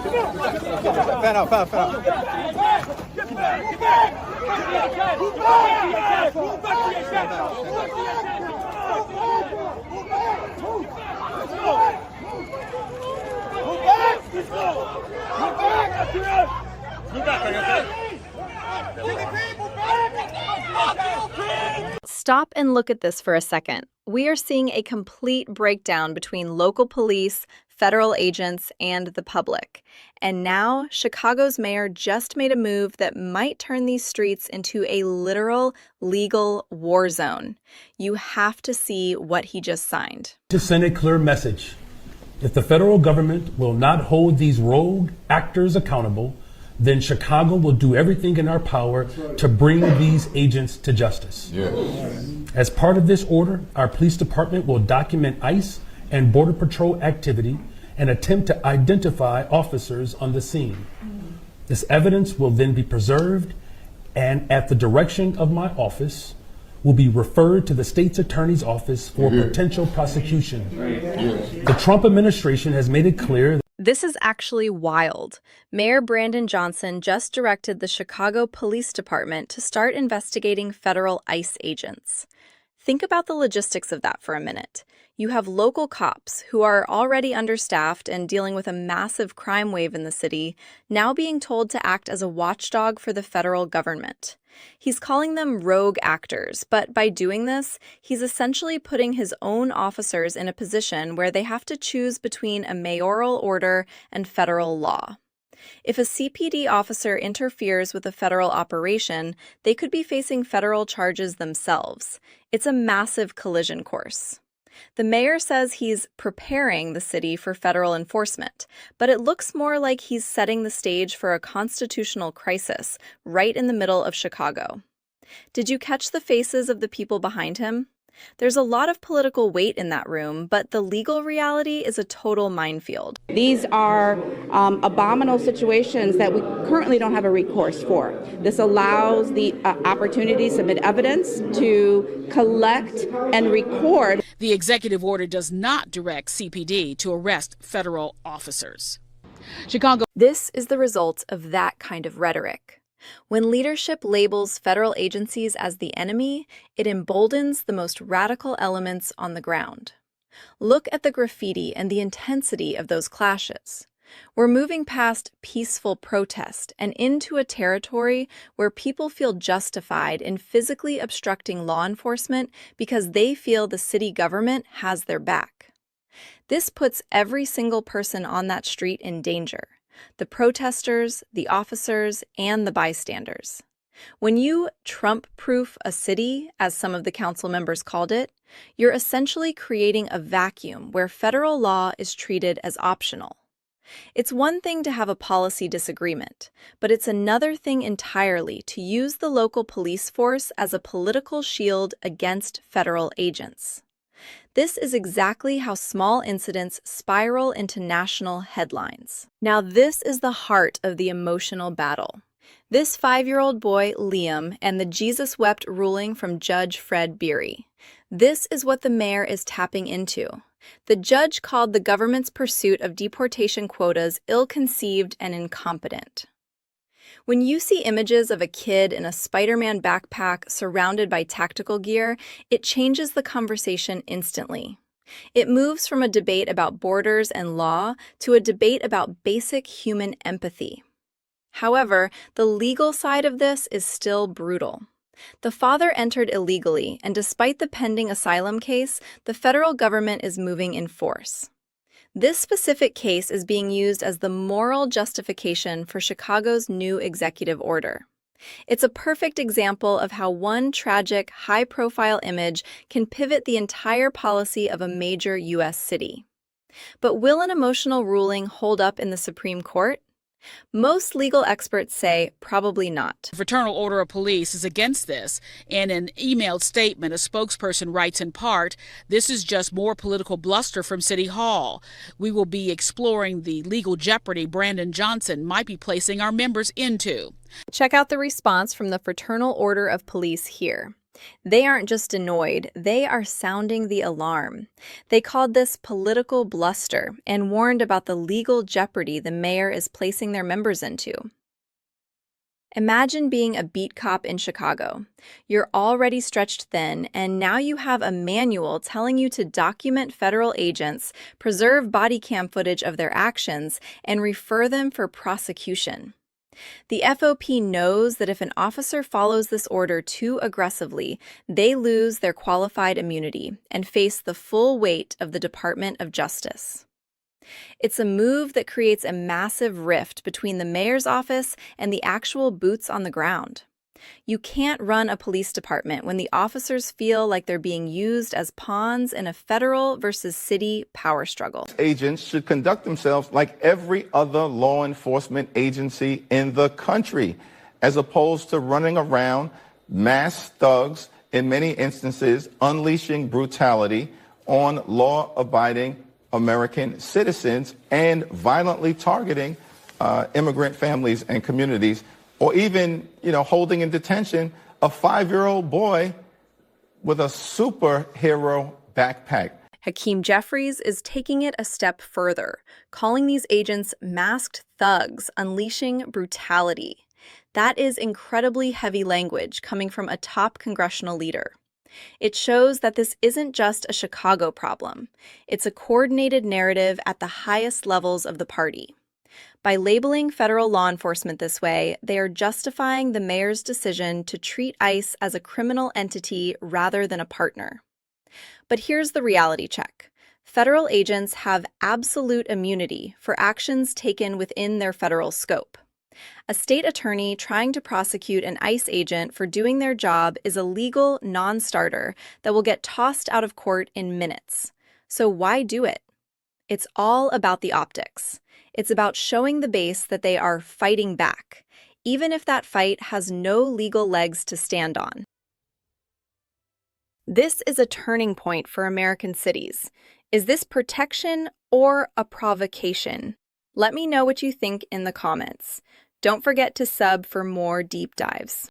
Fan out, fan out, fan out. Get back! Get back! Move back! Move back to your shack! Move back to your shack! Move back! Move back! Let's go! Move back! Move back, are you okay? Stop and look at this for a second. We are seeing a complete breakdown between local police, federal agents, and the public. And now, Chicago's mayor just made a move that might turn these streets into a literal, legal war zone. You have to see what he just signed. To send a clear message. If the federal government will not hold these rogue actors accountable, then Chicago will do everything in our power to bring these agents to justice. As part of this order, our police department will document ICE and Border Patrol activity and attempt to identify officers on the scene. This evidence will then be preserved and, at the direction of my office, will be referred to the state's attorney's office for potential prosecution. The Trump administration has made it clear. This is actually wild. Mayor Brandon Johnson just directed the Chicago Police Department to start investigating federal ICE agents. Think about the logistics of that for a minute. You have local cops who are already understaffed and dealing with a massive crime wave in the city, now being told to act as a watchdog for the federal government. He's calling them rogue actors, but by doing this, he's essentially putting his own officers in a position where they have to choose between a mayoral order and federal law. If a CPD officer interferes with a federal operation, they could be facing federal charges themselves. It's a massive collision course. The mayor says he's preparing the city for federal enforcement, but it looks more like he's setting the stage for a constitutional crisis right in the middle of Chicago. Did you catch the faces of the people behind him? There's a lot of political weight in that room, but the legal reality is a total minefield. These are abominable situations that we currently don't have a recourse for. This allows the opportunity to submit evidence, to collect and record. The executive order does not direct CPD to arrest federal officers. This is the result of that kind of rhetoric. When leadership labels federal agencies as the enemy, it emboldens the most radical elements on the ground. Look at the graffiti and the intensity of those clashes. We're moving past peaceful protest and into a territory where people feel justified in physically obstructing law enforcement because they feel the city government has their back. This puts every single person on that street in danger. The protesters, the officers, and the bystanders. When you Trump-proof a city, as some of the council members called it, you're essentially creating a vacuum where federal law is treated as optional. It's one thing to have a policy disagreement, but it's another thing entirely to use the local police force as a political shield against federal agents. This is exactly how small incidents spiral into national headlines. Now, this is the heart of the emotional battle. This 5-year-old boy, Liam, and the Jesus Wept ruling from Judge Fred Beery. This is what the mayor is tapping into. The judge called the government's pursuit of deportation quotas ill-conceived and incompetent. When you see images of a kid in a Spider-Man backpack surrounded by tactical gear, it changes the conversation instantly. It moves from a debate about borders and law to a debate about basic human empathy. However, the legal side of this is still brutal. The father entered illegally, and despite the pending asylum case, the federal government is moving in force. This specific case is being used as the moral justification for Chicago's new executive order. It's a perfect example of how one tragic, high-profile image can pivot the entire policy of a major U.S. city. But will an emotional ruling hold up in the Supreme Court? Most legal experts say probably not. The Fraternal Order of Police is against this. In an emailed statement, a spokesperson writes in part, "This is just more political bluster from City Hall. We will be exploring the legal jeopardy Brandon Johnson might be placing our members into." Check out the response from the Fraternal Order of Police here. They aren't just annoyed, they are sounding the alarm. They called this political bluster and warned about the legal jeopardy the mayor is placing their members into. Imagine being a beat cop in Chicago. You're already stretched thin, and now you have a manual telling you to document federal agents, preserve body cam footage of their actions, and refer them for prosecution. The FOP knows that if an officer follows this order too aggressively, they lose their qualified immunity and face the full weight of the Department of Justice. It's a move that creates a massive rift between the mayor's office and the actual boots on the ground. You can't run a police department when the officers feel like they're being used as pawns in a federal versus city power struggle. Agents should conduct themselves like every other law enforcement agency in the country, as opposed to running around mass thugs, in many instances unleashing brutality on law-abiding American citizens and violently targeting immigrant families and communities, or even, holding in detention a 5-year-old boy with a superhero backpack. Hakeem Jeffries is taking it a step further, calling these agents masked thugs unleashing brutality. That is incredibly heavy language coming from a top congressional leader. It shows that this isn't just a Chicago problem. It's a coordinated narrative at the highest levels of the party. By labeling federal law enforcement this way, they are justifying the mayor's decision to treat ICE as a criminal entity rather than a partner. But here's the reality check. Federal agents have absolute immunity for actions taken within their federal scope. A state attorney trying to prosecute an ICE agent for doing their job is a legal non-starter that will get tossed out of court in minutes. So why do it? It's all about the optics. It's about showing the base that they are fighting back, even if that fight has no legal legs to stand on. This is a turning point for American cities. Is this protection or a provocation? Let me know what you think in the comments. Don't forget to sub for more deep dives.